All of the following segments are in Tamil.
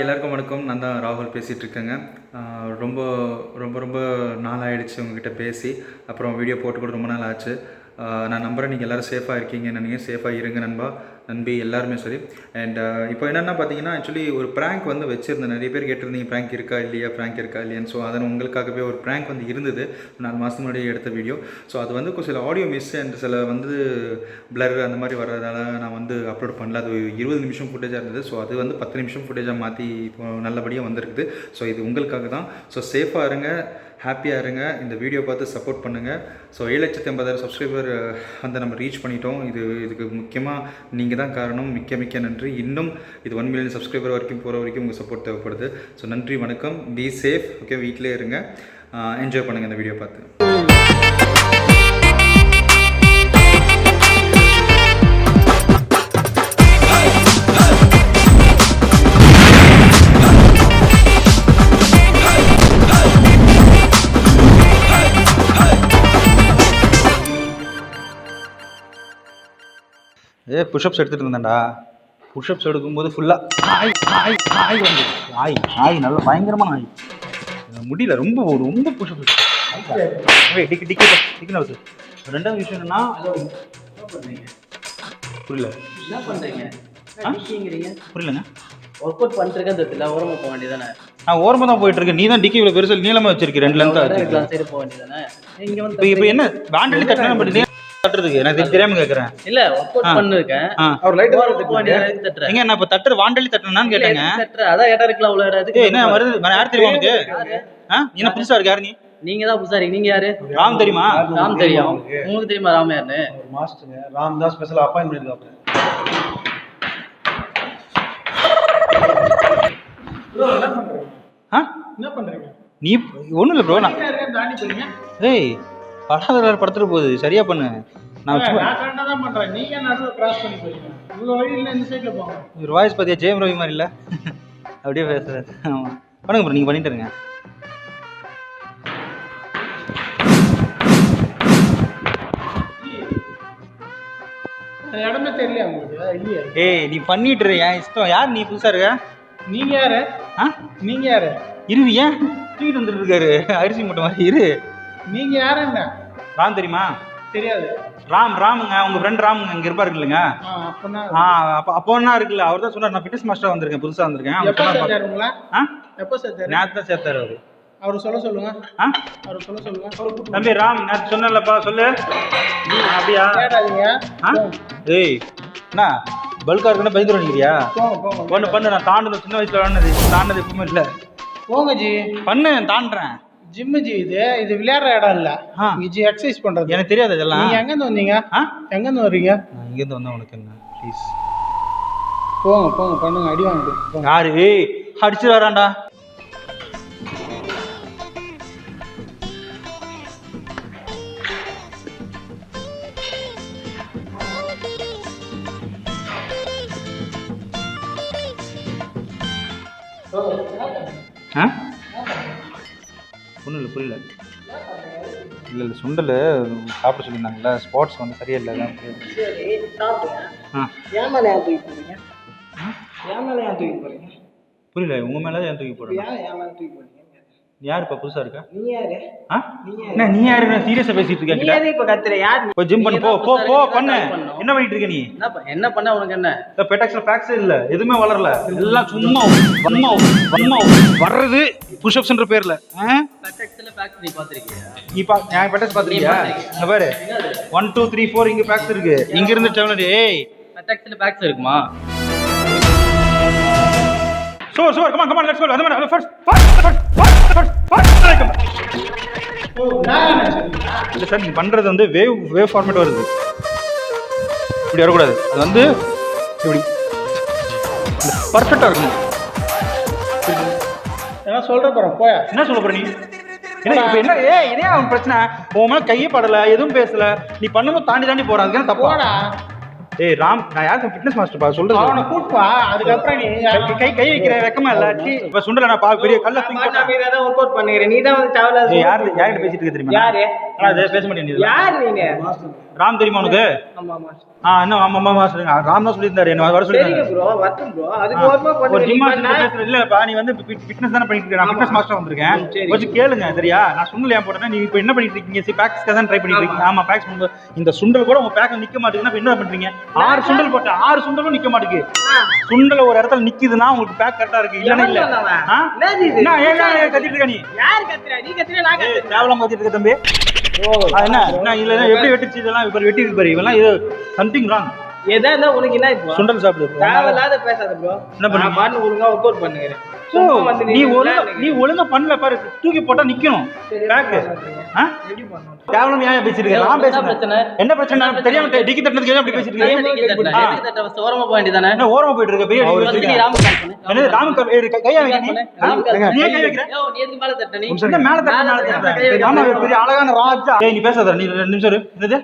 எல்லாருக்கும் வணக்கம். நான் தான் ராகுல் பேசிகிட்டு இருக்கேங்க. ரொம்ப ரொம்ப ரொம்ப நாள் ஆகிடுச்சு உங்ககிட்ட பேசி. அப்புறம் வீடியோ போட்டு கூட ரொம்ப நாள் ஆச்சு. நான் நம்புகிறேன் நீங்கள் எல்லோரும் சேஃபாக இருக்கீங்க. நீங்கள் சேஃபாக இருங்க நண்பா, நண்பி எல்லாருமே சரி. அண்ட் இப்போ என்னென்னா பார்த்தீங்கன்னா, ஆக்சுவலி ஒரு ப்ராங்க் வந்து வச்சுருந்தேன். நிறைய பேர் கேட்டிருந்தீங்க ப்ராங்க் இருக்கா இல்லையா, ப்ராங்க் இருக்கா இல்லையான்னு. ஸோ அதன் உங்களுக்காகவே ஒரு ப்ராங்க் வந்து இருந்தது 4 மாதத்துக்கு முன்னாடி எடுத்த வீடியோ. ஸோ அது வந்து சில ஆடியோ மிஸ் அண்ட் சில வந்து பிளர் அந்த மாதிரி வர்றதால நான் வந்து அப்லோட் பண்ணல. அது 20 நிமிஷம் ஃபுட்டேஜாக இருந்தது. ஸோ அது வந்து 10 நிமிஷம் ஃபுட்டேஜாக மாற்றி இப்போ நல்லபடியாக வந்திருக்குது. ஸோ இது உங்களுக்காக தான். ஸோ சேஃபாக இருங்க, ஹாப்பியாக இருங்க, இந்த வீடியோ பார்த்து சப்போர்ட் பண்ணுங்கள். ஸோ 7,80,000 சப்ஸ்கிரைபர் வந்து நம்ம ரீச் பண்ணிட்டோம். இதுக்கு முக்கியமாக நீங்கள் தான் காரணம். மிக்க நன்றி. இன்னும் இது 1 மில்லியன் சப்ஸ்கிரைபர் வரைக்கும் போகிற வரைக்கும் உங்கள் சப்போர்ட் தேவைப்படுது. ஸோ நன்றி, வணக்கம். Be safe. ஓகே, வீட்டிலே இருங்க, என்ஜாய் பண்ணுங்கள் இந்த வீடியோ பார்த்து. புஷ்அப்ஸ் எடுத்துகிட்டு இருந்தேன்டா. புஷ்அப்ஸ் எடுக்கும்போது ஃபுல்லாக ஆய் நல்லா பயங்கரமான ஆய். முடியல, ரொம்ப புஷ்அப். டிக்கினு. ரெண்டாவது விஷயம் என்னன்னா, புரியல என்ன பண்ணுறீங்க? புரியலங்க. ஒர்க் அவுட் பண்ணிருக்கேன் தெரியல. ஓரமாக போக வேண்டியதானே? நான் ஓரமாக தான் போயிட்டு இருக்கேன். நீ தான் டிக்கி இவ்வளோ பெருசு நீளமாக வச்சிருக்கேன். 2 லென்த்தாக வச்சிருக்கேன். சரி, போக வேண்டியதானே? இங்கே வந்து இப்போ என்ன பேண்டலி தட்டினா தட்டுறதுக்கு எனக்கு தெரியாம கேக்குறேன். இல்ல, ஒர்க் அவுட் பண்ணிருக்கேன். அவர் லைட் தட்டுறேன். எங்க நான் இப்ப தட்டுற வாண்டலி தட்டணும்னு கேட்டேங்க. தட்டுற அதான் இடம் இருக்குல, அவ்வளவு இடம் இருக்கு. என்ன வருது? யார் தெரியுமா உனக்கு? நீ என்ன புதுசா இருக்க? யாரு நீ? நீங்க தான் புதுசா இருக்கீங்க. நீங்க யாரு? ராம் தெரியுமா? ராம் தெரியும். உங்களுக்கு தெரியுமா ராம் யாருன்னு? ஒரு மாஸ்டருங்க. ராம் தான் ஸ்பெஷல் அப்பாயின்ட்மென்ட் இருக்காரு. ப்ரோ என்ன பண்றீங்க? என்ன பண்றீங்க? நீ ஒண்ணும் இல்ல ப்ரோ. நான் தாண்டி போறீங்க. ஏய், படத்துல போகுது, சரியா பண்ணு. நான் கரெக்டா தான் பண்றேன். நீங்க நடுவுல கிராஸ் பண்ணி போறீங்க. உங்க வழியில இந்த சைடுல போங்க. ஒரு வாய்ஸ் பாத்தியா? ஜெயம் ரவி மாதிரி இல்ல? அப்படியே பேசுற. ஆமா, பண்ணுங்க ப்ரோ, நீங்க பண்ணிட்டு இருங்க. இடமே தெரியல உங்களுக்கு? இல்லையா? ஏய், நீ பண்ணிட்டு இரு, என் இஷ்டம். யார் நீ? புதுசா இருக்க? நீங்க யாரு? நீங்க யாரு? இருவி, ஏன் தூக்கிட்டு வந்துட்டு இருக்காரு அரிசி மூட்டை மாதிரி? இரு. நீங்க யாருங்க? ராம் தெரியுமா? தெரியாது. ராமுங்க, உங்க ஃப்ரெண்ட் ராமுங்க இங்க இருப்பாரு இல்லைங்க? அப்போ என்ன இருக்குல்ல, அவர் தான் சொன்னார். நான் ஃபிட்னஸ் மாஸ்டரா வந்திருக்கேன், புதுசா வந்திருக்கேன். எப்போ சேர்த்தாரு? நேத்து தான் சேர்த்தாரு அவரு. அவரு சொல்ல சொல்லுங்க. அவரு சொல்ல சொல்லுங்க. தம்பி ராம், நேத்து சொன்னலப்பா, சொல்லு. அப்படியா? ஏய், என்ன பல்கா இருக்குன்னா பயந்துரும் நினைக்கிறியா? ஒன்று பண்ணு. நான் தாண்டது சின்ன வயசுல தாண்டது எப்பவுமே இல்லை. போங்க ஜி, பண்ணு. தாண்டுறேன். ஜிம்மு ஜி, இது விளையாடுற இடம் இல்ல. ஜி எக்ஸசைஸ் பண்றது. எனக்கு தெரியாது இதெல்லாம். நீங்க எங்க இருந்து வந்தீங்க? எங்க இருந்து வர்றீங்க? நான் இங்க இருந்து வந்தா உனக்கு என்ன? ப்ளீஸ் போங்க பண்ணுங்க. அடி வாங்கிட்டு. யாரு? ஏய், அடிச்சு வரான்டா. ஒன்றும் இல்லை, புரியல. இல்லை சுண்டல் சாப்பிட சொல்லியிருந்தாங்கல்ல, ஸ்பாட்ஸ் வந்து சரியா இல்லை. புரியல. உங்க மேலே ஏன் தூக்கி போடுறேன்? யாரு இப்போ புதுசா இருக்கா? நீ யாரு? சீரியஸா பேசிட்டு இருக்கேன். ஜிம் பண்ணு, போ பண்ணு. என்ன பண்ணிட்டு இருக்க நீ? என்ன பண்ண உனக்கு என்ன? பெட்டாக்ஸ்ல ஃபேக்ஸ் இல்ல, எதுவுமே வளரல. எல்லாம் சும்மா வர்றது புஷ்அப்ஸ்ன்ற பேர்ல. பெட்டாக்ஸ்ல ஃபேக்ஸ் நீ பாத்திருக்கியா? நான் பெட்டாக்ஸ் பாத்திருக்கியா? இங்க பாரு, 1 2 3 4 இங்க ஃபேக்ஸ் இருக்கு. இங்க இருந்து டவுன். ஏய், பெட்டாக்ஸ்ல ஃபேக்ஸ் இருக்குமா? So, come on, let's go. First. இல்ல சார், நீங்க பண்றது வந்து வேவ் ஃபார்மேட் வருது. இப்படி வரக்கூடாது. அது வந்து இப்படி பர்ஃபெக்டா இருக்கணும். என்ன சொல்ற போற? போய் என்ன சொல்ல போற நீ? இப்ப என்ன? இதே அவன் பிரச்சனை. உன் மேல கையே படல, எதுவும் பேசல. நீ பண்ணும்போது தாண்டி போற. அதுக்கு என்ன தப்பா? ஏய் ராம், நான் யாருக்கு ஃபிட்னஸ் மாஸ்டர் பா சொல்றது. அவனை கூட்பா. அதுக்கப்புறம் நீ கை வைக்கிற வெக்கமா இல்ல? இப்ப சுண்டல நான் பெரிய கல்ல தூக்கி போட்டா நீ தான் ஒர்க் அவுட் பண்ணுகிற. நீ தான் வந்து தேவல. யார்கிட்ட பேசிட்டு இருக்க தெரியுமா? யாரு? அது பேச மாட்டேன். யார் நீங்க? ராம் தெரியுமா உனக்கு? இன்னும் ஆமா சொல்லுங்க. ராம் தான் சொல்லியிருந்தாரு என்ன வர சொல்லிருக்காரு. இல்லப்பா நீ வந்து ஃபிட்னஸ் தானே பண்ணிட்டு இருக்க. நான் ஃபிட்னஸ் மாஸ்டர் வந்திருக்கேன். கொஞ்சம் கேளுங்க சரியா? நான் சுண்டல் ஏன் போட்டேன்னா நீ இப்போ என்ன பண்ணிட்டு இருக்கீங்க? பேக்ஸ்க்கு தான் ட்ரை பண்ணிட்டு இருக்கீங்க. ஆமா பேக்ஸ் பண்ணும்போது இந்த சுண்டல் கூட உங்க பேக்ல நிக்க மாட்டேங்குதுன்னா இப்போ என்ன பண்றீங்க? 6 சுண்டல் போட்டேன், 6 சுண்டலும் நிக்க மாட்டேங்குது. சுண்டல் ஒரு இடத்துல நிக்குதுன்னா உங்களுக்கு பேக் கரெக்டா இருக்கு. இல்லன்னா இல்ல. என்ன ஏன் கத்திட்டு இருக்க நீ? யார் கத்துறா? நீ கத்துறியா நான் கத்துறேன்? கேவலம் கத்திட்டு இருக்க தம்பி. என்ன இல்ல எப்படி வெட்டிச்சு இதெல்லாம் இப்ப வெட்டி இருக்கு பாரு. இவெல்லாம் ஏதோ சம்திங் ராங். ஏதா இருந்தா உனக்கு என்ன இப்போ? சுண்டல் சாப்பிடு. தேவையில்லாத பேசாத ப்ரோ. என்ன பண்ண பாட்டு ஒழுங்கா ஒர்க் அவுட் பண்ணுங்க. நீ ஒழுங்கா பண்ணல பாரு. தூக்கி போட்டா நிக்கணும் பேக். எப்படி பண்ணனும்? கேவலம் ஏன் பேசிட்டு இருக்க? நான் பேசுறேன். என்ன பிரச்சனை? தெரியாம டிக்கி தட்டனதுக்கு ஏன் அப்படி பேசிட்டு இருக்க? டிக்கி தட்ட ஓரமா போக வேண்டியதானே? என்ன ஓரமா போயிட்டு இருக்க? பெரிய நீ ராம் கால் பண்ணு. என்ன ராம் கையா வைக்க நீ? நீ கை வைக்கிற? நீ எதுக்கு மேல தட்ட? நீ என்ன மேல தட்ட? ஆமா பெரிய அழகான ராஜா. ஏய் நீ பேசாத. நீ 2 நிமிஷம் இரு. என்னது?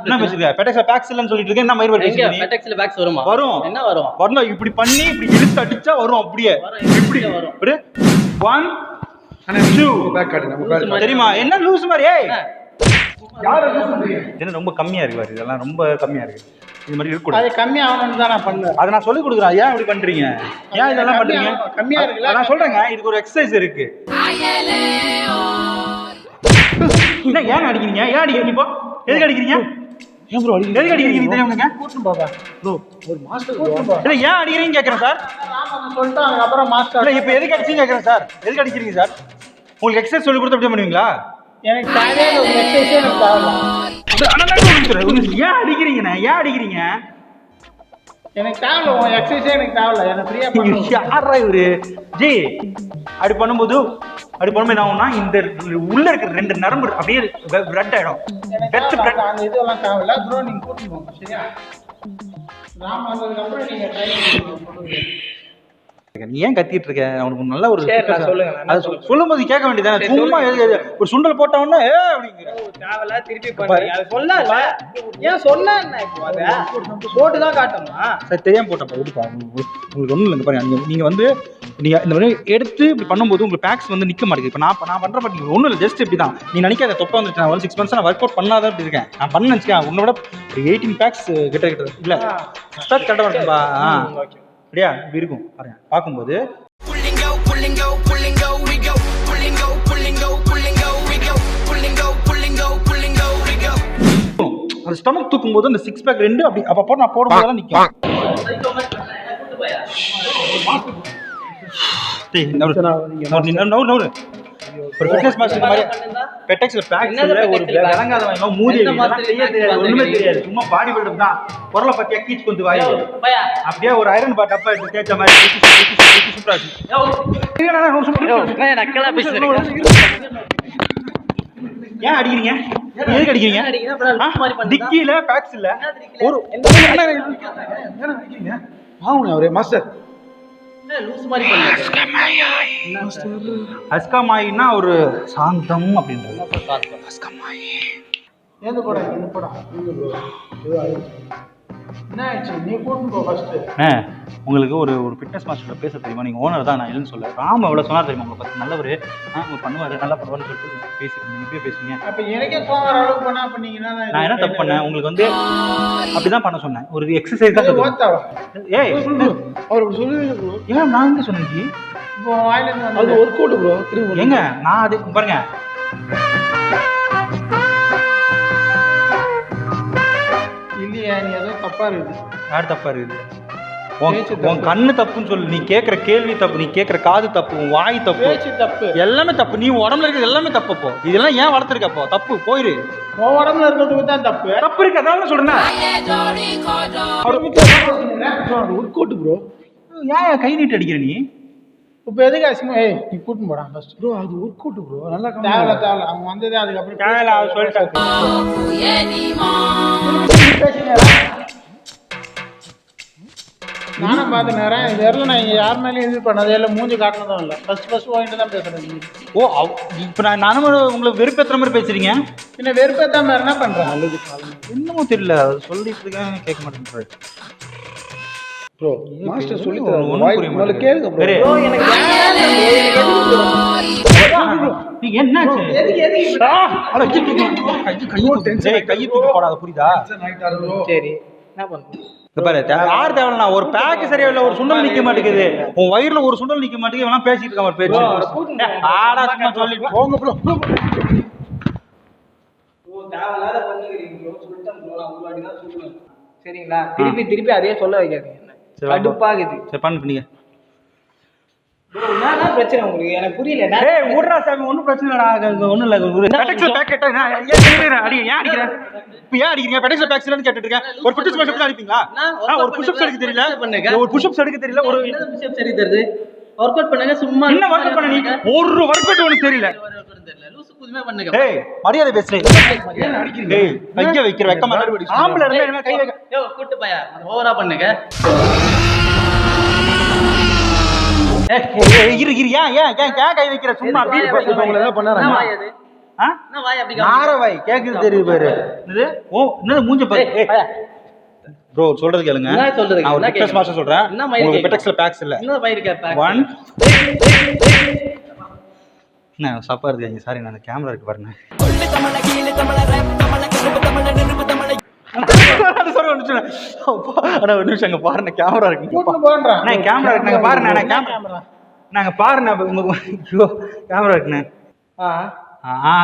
என்ன பேசுற? பெட்டெக்ஸ்ல பேக்ஸ் இல்லன்னு சொல்லிட்டு இருக்க. என்ன மயிர் பேசுற நீ? பெட்டெக்ஸ்ல பேக்ஸ் வருமா? வரும். என்ன வரும்? வரணும் இப்படி பண்ணி இப்படி இழுத்து அடிச்சா வரும். அப்படியே இப்படி வரும். 1 2 பேக் கார்டு நம்ம பேக் தெரியுமா? என்ன லூஸ் மாதிரி? ஏய் யார லூஸ் பண்றீங்க? என்ன ரொம்ப கம்மியா இருக்கு பாரு. இதெல்லாம் ரொம்ப கம்மியா இருக்கு. இது மாதிரி இருக்க கூடாது. அது கம்மி ஆவணும்னு தான் நான் பண்ணேன். அத நான் சொல்லி கொடுக்குறேன். ஏன் இப்படி பண்றீங்க? ஏன் இதெல்லாம் பண்றீங்க? கம்மியா இருக்குல. நான் சொல்றேங்க இதுக்கு ஒரு எக்சர்சைஸ் இருக்கு. என்ன ஏன் அடிக்கிறீங்க? ஏன் அடிக்கிறீங்க இப்போ? எதுக்கு அடிக்கிறீங்க? ஏன் ப்ரோ அடிக்கிறீங்க? எதுக்கு அடிக்கிறீங்க தெரியுமா உங்களுக்கு? கூட்டு போங்க ப்ரோ. ஒரு மாஸ்டர் ப்ரோ. இல்ல ஏன் அடிக்கிறீங்க கேக்குறேன் சார். ராமன் சொல்லிட்டாங்க அப்புறம் மாஸ்டர். இல்ல இப்போ எதுக்கு அடிச்சீங்க கேக்குறேன் சார். எதுக்கு அடிக்கிறீங்க சார்? உங்களுக்கு எக்சர்சைஸ் சொல்லி கொடுத்து அப்படியே பண்ணுவீங்களா? எனக்கு தேவையான ஒரு எக்சர்சைஸ் எனக்கு தேவையில்ல. ஏன் அடிக்கிறீங்கண்ணே? ஏன் அடிக்கிறீங்க? எனக்கு தேவையில்ல. உன் எக்சர்சைஸே எனக்கு தேவையில்ல. எனக்கு ஃப்ரீயா பண்ணு. யாரா இவரு? ஜி அப்படி பண்ணும்போது என்ன ஆகும்னா இந்த உள்ள இருக்கிற 2 நரம்பு அப்படியே பிளட் ஆயிடும். அந்த இதெல்லாம் தேவையில்ல ப்ரோ. நீங்க கூட்டிட்டு போங்க சரியா? ராம் வந்ததுக்கு அப்புறம் நீங்க ட்ரை பண்ணுங்க. நீ ஏன் கத்திட்டு இருக்க? அவனுக்கு நல்ல ஒரு சொல்லுங்க. சொல்லும்போது கேட்க வேண்டியதானே? சும்மா ஒரு சுண்டல் போட்டவொன்னே அப்படிங்கிற தேவையில்ல திருப்பி பண்ணி அது சொல்லல. ஏன் சொன்னா என்ன இப்போ? அத போட்டு தான் காட்டணுமா? சரி தெரியாம போட்டப்ப விடுப்பா. உங்களுக்கு ஒன்றும் இல்லைங்க பாருங்க. நீங்க வந்து நீங்க இந்த மாதிரி எடுத்து இப்படி பண்ணும்போது உங்களுக்கு பேக்ஸ் வந்து நிக்க மாட்டேங்குது. இப்போ நான் பண்ற பட் நீங்க ஒன்றும் இல்லை. ஜஸ்ட் இப்படி தான். நீ நினைக்காத தொப்பா வந்துட்டு நான் 6 months நான் ஒர்க் அவுட் பண்ணாதான் இப்படி இருக்கேன். நான் பண்ண நினச்சிக்கேன் உன்னோட 18 பேக்ஸ் கிட்ட இல்லை கரெக்டாக இருக்கும்பா. அப்படியா இப்படி இருக்கும் பாருங்க. பார்க்கும்போது அந்த ஸ்டமக் தூக்கும் போது அந்த 6 பேக் 2 அப்படி அப்போ நான் போடும்போது தான் நிற்கும். ஒரு ஃபிட்னஸ் மாஸ்டர் மாதிரி பெட்டெக்ஸ்ல பேக்ஸ்ல ஒரு விளங்காதவங்க மூடி ஒண்ணுமே தெரியாது. சும்மா பாடி பில்டர் தான். குரலை பத்தியா கீச் கொண்டு வாய் அப்படியே ஒரு ஐரன் பாட் டப்பா எடுத்து தேய்ச்ச மாதிரி சூப்பரா ஏன் அடிக்கிறீங்க? எதுக்கு அடிக்கிறீங்க? டிக்கில பேக்ஸ் இல்ல ஒரு ஒரே மாஸ்டர் அஸ்கமாயின்னா ஒரு சாந்தம் அப்படின்றது. உங்களுக்கு ஒரு ஃபிட்னஸ் மாஸ்டர் பேச தெரியுமா? நீங்க ஓனர் தான். நான் இல்லைன்னு சொல்ல. ராம் எவ்வளவு சொன்னா தெரியுமா? உங்களை பத்தி நல்லவர். பண்ணுவாரு நல்லா பண்ணுவாருன்னு சொல்லிட்டு பேசிட்டு நீங்க பேசுவீங்க. நான் என்ன தப்பு பண்ணேன்? உங்களுக்கு வந்து அப்படிதான் பண்ண சொன்னேன். ஒரு எக்ஸசைஸ் தான். ஏய் ஏன் நான் எங்க சொன்னேன்? Work out bro. ஏங்க நான் அது பாருங்க. இல்லையா நீ ஏதோ தப்பா இருக்குது. யார் தப்பா இருக்குது? உன் கண்ணு தப்புன்னு சொல்லு. நீ கேட்குற கேள்வி தப்பு. நீ கேட்குற காது தப்பு. உன் வாய் தப்பு. தப்பு எல்லாமே தப்பு. நீ உடம்புல இருக்கிறது எல்லாமே தப்புப்போ. இதெல்லாம் ஏன் வளர்த்துருக்கப்போ? தப்பு போயிரு. உன் உடம்புல இருக்கிறதுக்கு தான் தப்பு. தப்பு இருக்கு. அதான் சொல்றேன். Work out bro. ஏன் கை நீட்டு அடிக்கிற நீ? இப்போ எதுக்கு அசிங்கமா? நீ கூட்டின்னு போடான் ஃபர்ஸ்ட் ப்ரோ. அது ஒர்க் அவுட் ப்ரோ. நல்லா தேவையில்ல. அவங்க வந்ததே அதுக்கப்புறம் தேவையில்ல. அவர் சொல்லிட்டாங்க. நானும் பார்த்து நேரம் இது வரல. நான் யார் மேலேயும் இது பண்ணதே இல்லை. மூஞ்சி காட்டினதும் இல்லை. ஃபர்ஸ்ட் வாங்கிட்டு தான் பேசுகிறேன். இப்போ நானும் உங்களுக்கு வெறுப்பேற்றுற மாதிரி பேசுறீங்க. பின்ன வெறுப்பேற்றாம என்ன பண்ணுறேன்? என்னமோ தெரியல. அது சொல்லிட்டு இருக்கேன் கேட்க மாட்டேன். ப்ரோ மாஸ்டர் சொல்லி ஒன்றும் புரிய மாட்டேங்குது. கேளுங்க ப்ரோ. ப்ரோ, எனக்கு நீங்க என்னாச்சு? கையை தூக்கி போடாத, புரியுதா? சரி என்ன பண்ணுங்க? இந்த பாரு, யார் தேவையில்ல, ஒரு பேக்கு சரியா இல்ல, ஒரு சுண்டல் நிக்க மாட்டேங்குது, உன் வயிறுல ஒரு சுண்டல் நிக்க மாட்டேங்குது, இவன் பேசிட்டு இருக்கான் ஒரு பேச்சு. ஆடா சும்மா சொல்லி போங்க ப்ரோ. தேவையில்லாத பண்ணுகிறீங்க ப்ரோ. சொல்லிட்டேன் ப்ரோ, நான் ஒரு வாட்டி தான் சொல்லுவேன். சரிங்களா? திருப்பி அதே சொல்ல வைக்காதீங்க. கடுப்பாகுது. சரி பண்ணு நீங்க. ப்ரோ என்ன பிரச்சனை உங்களுக்கு? எனக்கு புரியல. ஏய் ஊர்ரா சாமி, ஒண்ணும் பிரச்சனை இல்லடா, ஒண்ணும் இல்ல. ஒரு பெடெக்ஸ்ல பேக்கெட் ஏன் அடிக்கிறேன்? இப்போ ஏன் அடிக்கிறீங்க? பெடெக்ஸ்ல பேக்ஸ்லன்னு கேட்டுட்டு இருக்கேன். ஒரு புஷ்அப்ஸ் மட்டும் அடிப்பீங்களா? ஒரு புஷ்அப்ஸ் எடுக்க தெரியல, ஒரு புஷ்அப்ஸ் எடுக்க தெரியல, ஒரு புஷ்அப்ஸ் எடுக்க தெரியுது. வொர்க் அவுட் பண்ணுங்க. சும்மா என்ன வொர்க் அவுட் பண்ண நீ? ஒரு வொர்க் அவுட் உனக்கு தெரியல. லூசு புதுமே பண்ணுங்க. ஏய் மரியாதை பேசுறேன். ஏய் கைய வைக்கிற வெக்கமா? ஆம்பள இருந்தா என்ன கை வைக்க? யோ கூட்டி பையா, ஓவரா பண்ணுங்க. இரு ஏன் கை வைக்கிற? சும்மா பீட் பேசுறவங்க ஏதாவது பண்ணறாங்க. என்ன வாய் அது? என்ன வாய் அப்படி நார வாய் கேக்குது தெரியுது பாரு. என்னது? ஓ என்னது மூஞ்ச பாரு. ப்ரோ சொல்றது கேளுங்க. என்ன சொல்றது? நான் ஒரு ஃபிட்னஸ் மாஸ்டர் சொல்றேன். உங்களுக்கு பெடெக்ஸ்ல பேக்ஸ் இல்ல. என்ன வாய் இருக்க பேக்? 1 என்ன சப்பா இருக்கு. சாரி, நான் கேமரா இருக்கு பாருங்க. ஒரு நிமிஷம் அங்க பாருங்க, கேமரா இருக்கு. கேமரா இருக்கு பாருங்க. நாங்க பாருங்க, கேமரா இருக்குண்ணே.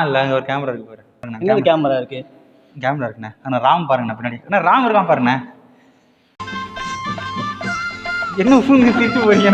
இல்ல அங்க ஒரு கேமரா இருக்கு பாரு. என்ன கேமரா இருக்கு? கேமரா இருக்குண்ணே. ஆனா ராம் பாருங்கண்ணா பின்னாடி. அண்ணா ராம் இருக்கான் பாருண்ணே. என்ன பிரிச்சு போறீங்க?